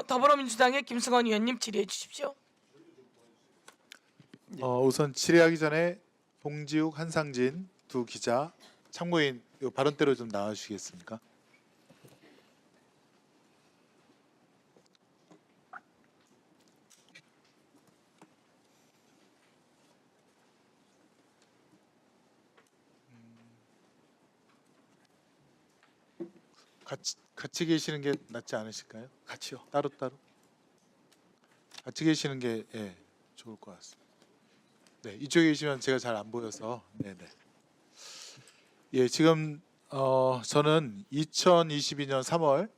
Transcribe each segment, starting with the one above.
더불어민주당의 김승원 의원님 질의해 주십시오. 우선 질의하기 전에 봉지욱, 한상진 두 기자 참고인 발언대로 좀 나와주시겠습니까? 같이 계시는 게 낫지 않으실까요? 같이요. 따로 같이 계시는 게 좋을 것 같습니다. 네, 이쪽에 계시면 제가 잘 안 보여서 네네. 예, 지금 저는 2022년 3월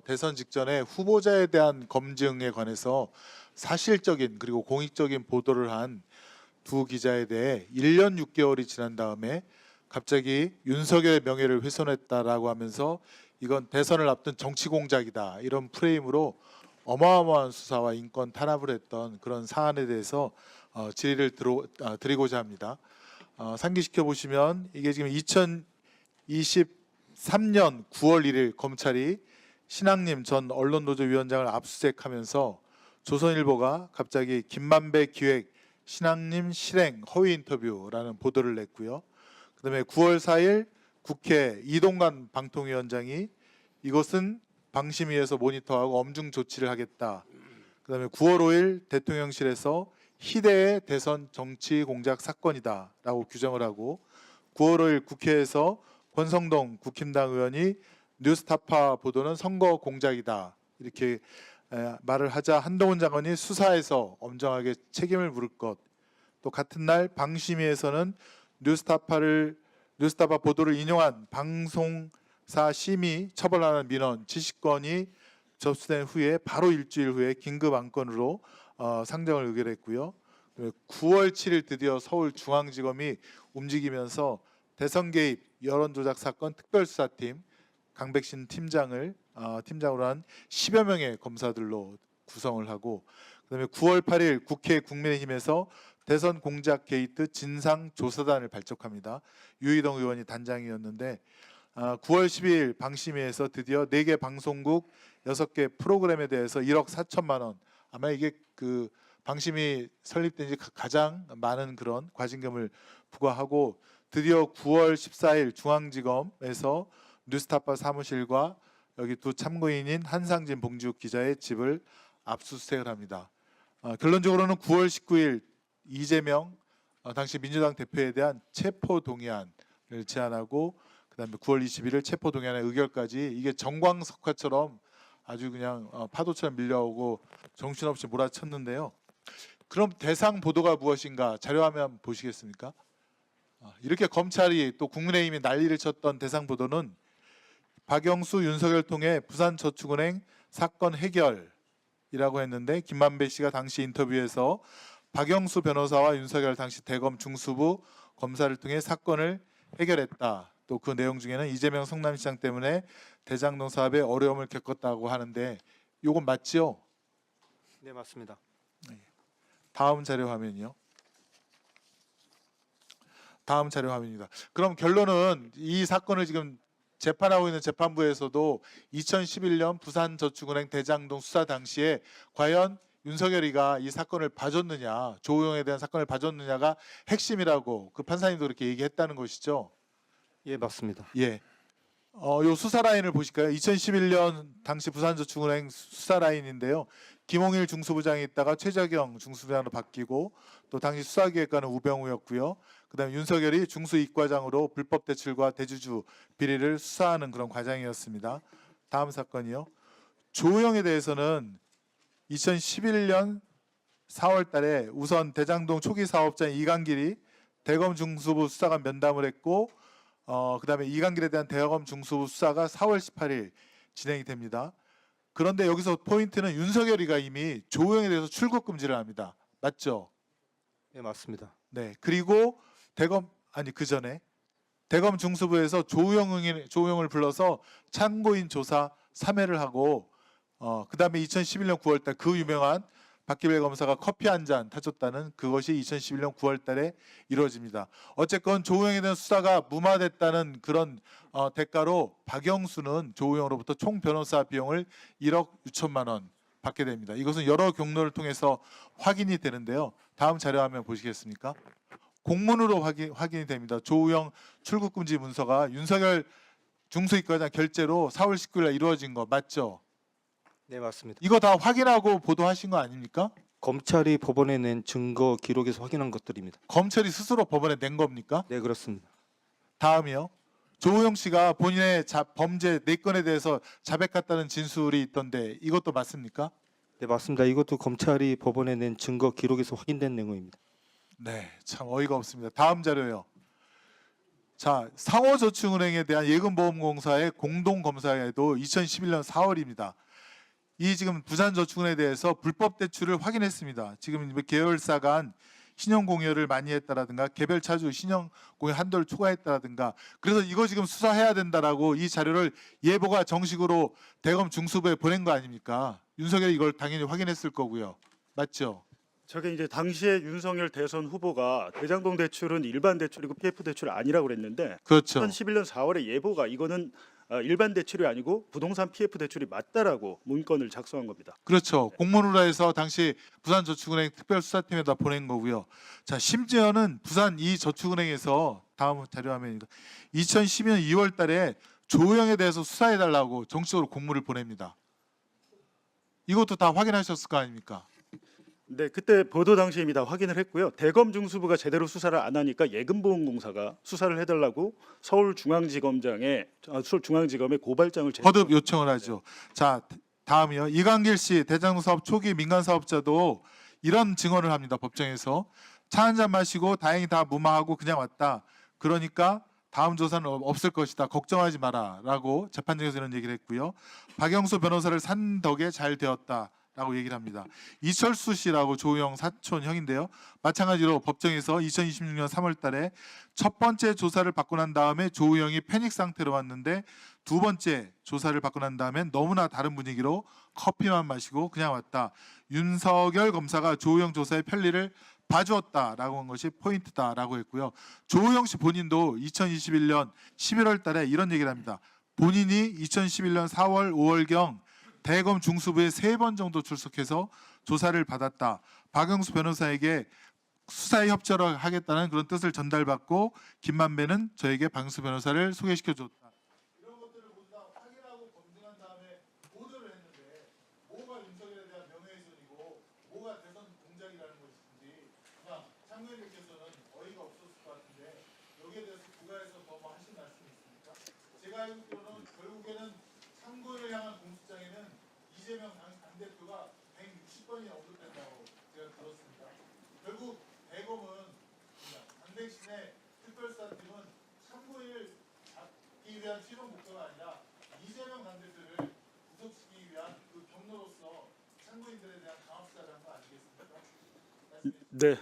대선 직전에 후보자에 대한 검증에 관해서 사실적인 그리고 공익적인 보도를 한 두 기자에 대해 1년 6개월이 지난 다음에 갑자기 윤석열의 명예를 훼손했다라고 하면서 이건 대선을 앞둔 정치 공작이다 이런 프레임으로 어마어마한 수사와 인권 탄압을 했던 그런 사안에 대해서 질의를 드리고자 합니다. 상기시켜 보시면 이게 지금 2023년 9월 1일 검찰이 신학님 전 언론노조위원장을 압수수색하면서 조선일보가 갑자기 김만배 기획 신학님 실행 허위 인터뷰라는 보도를 냈고요. 그다음에 9월 4일 국회 이동관 방통위원장이 이것은 방심위에서 모니터하고 엄중 조치를 하겠다. 그다음에 9월 5일 대통령실에서 희대의 대선 정치 공작 사건이다라고 규정을 하고 9월 5일 국회에서 권성동 국힘당 의원이 뉴스타파 보도는 선거 공작이다 이렇게 말을 하자 한동훈 장관이 수사에서 엄정하게 책임을 물을 것. 또 같은 날 방심위에서는 뉴스타파 보도를 인용한 방송사 심의 처벌하는 민원 70건이 접수된 후에 바로 일주일 후에 긴급 안건으로 상정을 의결했고요. 9월 7일 드디어 서울중앙지검이 움직이면서 대선 개입 여론조작 사건 특별수사팀 강백신 팀장으로 한 10여 명의 검사들로 구성을 하고 그다음에 9월 8일 국회 국민의힘에서 대선 공작 게이트 진상조사단을 발족합니다. 유희동 의원이 단장이었는데 9월 12일 방심위에서 드디어 4개 방송국 6개 프로그램에 대해서 1억 4천만 원 아마 이게 그 방심위 설립된 지 가장 많은 그런 과징금을 부과하고 드디어 9월 14일 중앙지검에서 뉴스타파 사무실과 여기 두 참고인인 한상진 봉지욱 기자의 집을 압수수색을 합니다. 결론적으로는 9월 19일 이재명 당시 민주당 대표에 대한 체포동의안을 제안하고 그다음에 9월 21일 체포동의안의 의결까지 이게 정광석화처럼 아주 그냥 파도처럼 밀려오고 정신없이 몰아쳤는데요. 그럼 대상 보도가 무엇인가 자료화면 보시겠습니까? 이렇게 검찰이 또 국민의힘이 난리를 쳤던 대상 보도는 박영수, 윤석열 통해 부산저축은행 사건 해결이라고 했는데 김만배 씨가 당시 인터뷰에서 박영수 변호사와 윤석열 당시 대검 중수부 검사를 통해 사건을 해결했다. 또 그 내용 중에는 이재명 성남시장 때문에 대장동 사업에 어려움을 겪었다고 하는데 이건 맞지요? 네, 맞습니다. 다음 자료 화면이요. 다음 자료 화면입니다. 그럼 결론은 이 사건을 지금 재판하고 있는 재판부에서도 2011년 부산저축은행 대장동 수사 당시에 과연 윤석열이가 이 사건을 봐줬느냐, 조우영에 대한 사건을 봐줬느냐가 핵심이라고 그 판사님도 그렇게 얘기했다는 것이죠. 예, 맞습니다. 예. 요 수사 라인을 보실까요? 2011년 당시 부산저축은행 수사 라인인데요. 김홍일 중수부장이 있다가 최재경 중수부장으로 바뀌고 또 당시 수사기획관은 우병우였고요. 그다음에 윤석열이 중수이과장으로 불법 대출과 대주주 비리를 수사하는 그런 과정이었습니다. 다음 사건이요. 조우영에 대해서는 2011년 4월 달에 우선 대장동 초기 사업자인 이강길이 대검 중수부 수사관 면담을 했고 그다음에 이강길에 대한 대검 중수부 수사가 4월 18일 진행이 됩니다. 그런데 여기서 포인트는 윤석열이가 이미 조우영에 대해서 출국 금지를 합니다. 맞죠? 네, 맞습니다. 네. 그리고 그 전에 대검 중수부에서 조우영을 불러서 참고인 조사 3회를 하고 그다음에 2011년 9월 달 그 유명한 박기별 검사가 커피 한 잔 타줬다는 그것이 2011년 9월달에 이루어집니다. 어쨌건 조우영에 대한 수사가 무마됐다는 그런 대가로 박영수는 조우영으로부터 총 변호사 비용을 1억 6천만 원 받게 됩니다. 이것은 여러 경로를 통해서 확인이 되는데요. 다음 자료 화면 보시겠습니까? 공문으로 확인이 됩니다. 조우영 출국금지 문서가 윤석열 중수이과장 결재로 4월 19일 날 이루어진 거 맞죠? 네, 맞습니다. 이거 다 확인하고 보도하신 거 아닙니까? 검찰이 법원에 낸 증거 기록에서 확인한 것들입니다. 검찰이 스스로 법원에 낸 겁니까? 네, 그렇습니다. 다음이요. 조우영 씨가 본인의 범죄 4건에 대해서 자백 같다는 진술이 있던데 이것도 맞습니까? 네, 맞습니다. 이것도 검찰이 법원에 낸 증거 기록에서 확인된 내용입니다. 네, 참 어이가 없습니다. 다음 자료요. 자, 상호저축은행에 대한 예금보험공사의 공동검사에도 2011년 4월입니다. 이 지금 부산저축은행에 대해서 불법 대출을 확인했습니다. 지금 계열사 간 신용공여를 많이 했다라든가 개별 차주 신용공여 한도를 초과했다라든가 그래서 이거 지금 수사해야 된다라고 이 자료를 예보가 정식으로 대검 중수부에 보낸 거 아닙니까? 윤석열이 이걸 당연히 확인했을 거고요. 맞죠? 저게 이제 당시에 윤석열 대선 후보가 대장동 대출은 일반 대출이고 PF 대출이 아니라고 그랬는데 그렇죠. 2011년 4월에 예보가 이거는 일반 대출이 아니고 부동산 PF 대출이 맞다라고 문건을 작성한 겁니다. 그렇죠. 공문으로 해서 당시 부산저축은행 특별수사팀에다 보낸 거고요. 자, 심지어는 부산 이 저축은행에서 다음 자료 화면입니다. 2012년 2월 달에 조우영에 대해서 수사해달라고 정식으로 공문을 보냅니다. 이것도 다 확인하셨을 거 아닙니까? 네, 그때 보도 당시에 이미 다 확인을 했고요. 대검 중수부가 제대로 수사를 안 하니까 예금보험공사가 수사를 해달라고 서울중앙지검에 고발장을 거듭 요청을 하죠. 자, 다음이요. 이광길 씨 대장동 사업 초기 민간 사업자도 이런 증언을 합니다. 법정에서 차 한 잔 마시고 다행히 다 무마하고 그냥 왔다. 그러니까 다음 조사는 없을 것이다. 걱정하지 마라라고 재판장에서 이런 얘기를 했고요. 박영수 변호사를 산 덕에 잘 되었다. 라고 얘기를 합니다. 이철수 씨라고 조우영 사촌 형인데요. 마찬가지로 법정에서 2026년 3월 달에 첫 번째 조사를 받고 난 다음에 조우영이 패닉 상태로 왔는데 두 번째 조사를 받고 난 다음엔 너무나 다른 분위기로 커피만 마시고 그냥 왔다. 윤석열 검사가 조우영 조사의 편리를 봐주었다라고 한 것이 포인트다라고 했고요. 조우영 씨 본인도 2021년 11월 달에 이런 얘기를 합니다. 본인이 2011년 4월, 5월경 대검 중수부에 3번 정도 출석해서 조사를 받았다. 박영수 변호사에게 수사에 협조를 하겠다는 그런 뜻을 전달받고 김만배는 저에게 박영수 변호사를 소개시켜줬다. 이런 것들을 모두 다 확인하고 검증한 다음에 보도를 했는데 뭐가 윤석열에 대한 명예훼손이고 뭐가 대선 공작이라는 것인지 그냥 참고인들께서는 어이가 없었을 것 같은데 여기에 대해서 부가에서 더 뭐 하신 말씀이 있습니까? 제가 알기로는 결국에는 참고인을 향한 공수장에는 이재명 당대표가 160번이나 언급된다고 제가 들었습니다. 결국 대검은 당대신의 특별수사팀은 참고인을 잡기 위한 최종 목표가 아니라 이재명 당대표를 구속시키기 위한 그 경로로서 참고인들에 대한 강압 수사를 한 거 아니겠습니까? 네.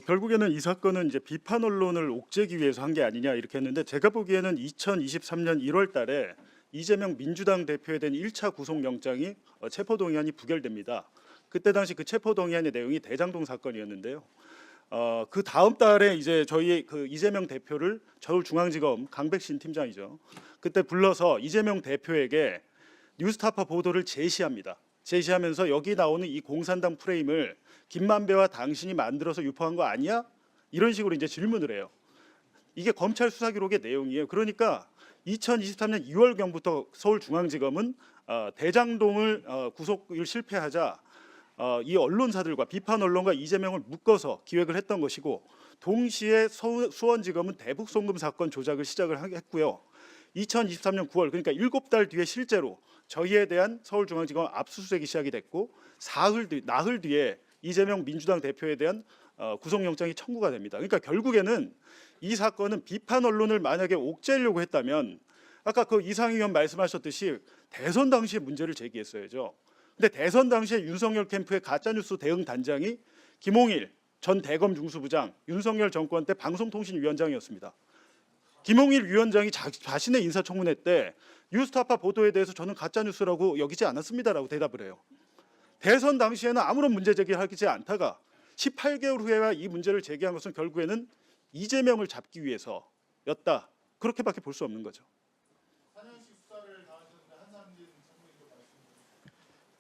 결국에는 이 사건은 이제 비판 언론을 옥죄기 위해서 한 게 아니냐 이렇게 했는데 제가 보기에는 2023년 1월 달에 이재명 민주당 대표에 대한 1차 구속영장이 체포동의안이 부결됩니다. 그때 당시 그 체포동의안의 내용이 대장동 사건이었는데요. 그 다음 달에 이제 저희 그 이재명 대표를 서울중앙지검 강백신 팀장이죠. 그때 불러서 이재명 대표에게 뉴스타파 보도를 제시합니다. 제시하면서 여기 나오는 이 공산당 프레임을 김만배와 당신이 만들어서 유포한 거 아니야? 이런 식으로 이제 질문을 해요. 이게 검찰 수사 기록의 내용이에요. 그러니까 2023년 2월경부터 서울중앙지검은 대장동을 구속을 실패하자 이 언론사들과 비판 언론과 이재명을 묶어서 기획을 했던 것이고 동시에 수원지검은 대북송금 사건 조작을 시작을 했고요. 2023년 9월 그러니까 7달 뒤에 실제로 저희에 대한 서울중앙지검 압수수색이 시작이 됐고 나흘 뒤에 이재명 민주당 대표에 대한 구속영장이 청구가 됩니다. 그러니까 결국에는 이 사건은 비판 언론을 만약에 옥죄려고 했다면 아까 그 이상희 의원 말씀하셨듯이 대선 당시에 문제를 제기했어야죠. 근데 대선 당시에 윤석열 캠프의 가짜뉴스 대응 단장이 김홍일 전 대검 중수부장 윤석열 정권 때 방송통신위원장이었습니다. 김홍일 위원장이 자신의 인사청문회 때 뉴스타파 보도에 대해서 저는 가짜뉴스라고 여기지 않았습니다라고 대답을 해요. 대선 당시에는 아무런 문제 제기하지 않다가 18개월 후에야 이 문제를 제기한 것은 결국에는 이재명을 잡기 위해서였다. 그렇게밖에 볼 수 없는 거죠.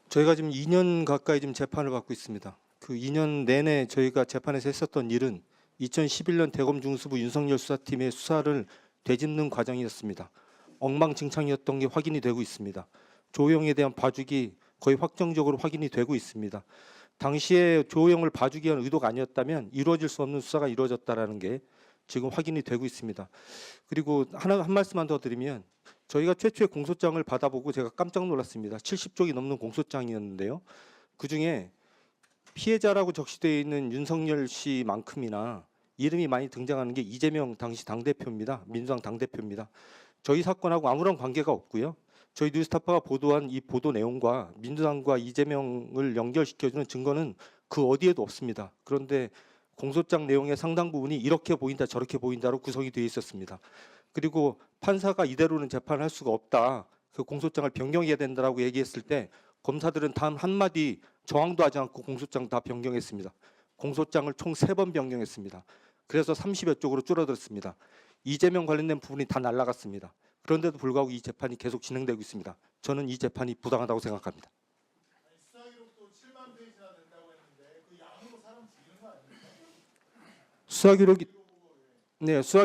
저희가 지금 2년 가까이 지금 재판을 받고 있습니다. 그 2년 내내 저희가 재판에서 했었던 일은 2011년 대검 중수부 윤석열 수사팀의 수사를 되짚는 과정이었습니다. 엉망진창이었던 게 확인이 되고 있습니다. 조호영에 대한 봐주기 거의 확정적으로 확인이 되고 있습니다. 당시에 조호영을 봐주기 위한 의도가 아니었다면 이루어질 수 없는 수사가 이루어졌다라는 게 지금 확인이 되고 있습니다. 그리고 한 말씀만 더 드리면 저희가 최초의 공소장을 받아보고 제가 깜짝 놀랐습니다. 70쪽이 넘는 공소장이었는데요. 그중에 피해자라고 적시되어 있는 윤석열 씨만큼이나 이름이 많이 등장하는 게 이재명 당시 당대표입니다. 민주당 당대표입니다. 저희 사건하고 아무런 관계가 없고요. 저희 뉴스타파가 보도한 이 보도 내용과 민주당과 이재명을 연결시켜주는 증거는 그 어디에도 없습니다. 그런데 공소장 내용의 상당 부분이 이렇게 보인다 저렇게 보인다로 구성이 되어 있었습니다. 그리고 판사가 이대로는 재판을 할 수가 없다. 그 공소장을 변경해야 된다라고 얘기했을 때 검사들은 단 한마디 저항도 하지 않고 공소장 다 변경했습니다. 공소장을 총 3번 변경했습니다. 그래서 30여 쪽으로 줄어들었습니다. 이재명 관련된 부분이 다 날아갔습니다. 그런데도 불구하고 이 재판이 계속 진행되고 있습니다. 저는 이 재판이 부당하다고 생각합니다. 수사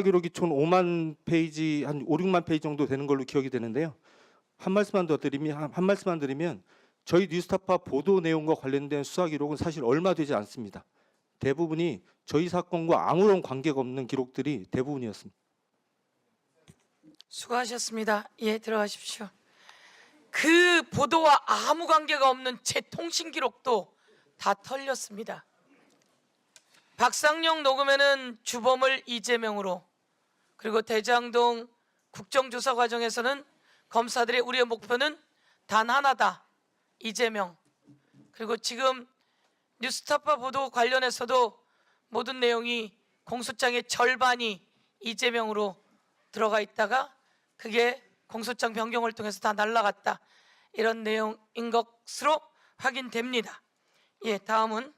기록이 총 5만 페이지 한 5, 6만 페이지 정도 되는 걸로 기억이 되는데요. 한 말씀만 드리면 저희 뉴스타파 보도 내용과 관련된 수사 기록은 사실 얼마 되지 않습니다. 대부분이 저희 사건과 아무런 관계가 없는 기록들이 대부분이었습니다. 수고하셨습니다. 예, 들어가십시오. 그 보도와 아무 관계가 없는 제 통신 기록도 다 털렸습니다. 박상용 녹음에는 주범을 이재명으로, 그리고 대장동 국정조사 과정에서는 검사들의 우리의 목표는 단 하나다, 이재명. 그리고 지금 뉴스타파 보도 관련해서도 모든 내용이 공소장의 절반이 이재명으로 들어가 있다가 그게 공소장 변경을 통해서 다 날라갔다, 이런 내용인 것으로 확인됩니다. 예, 다음은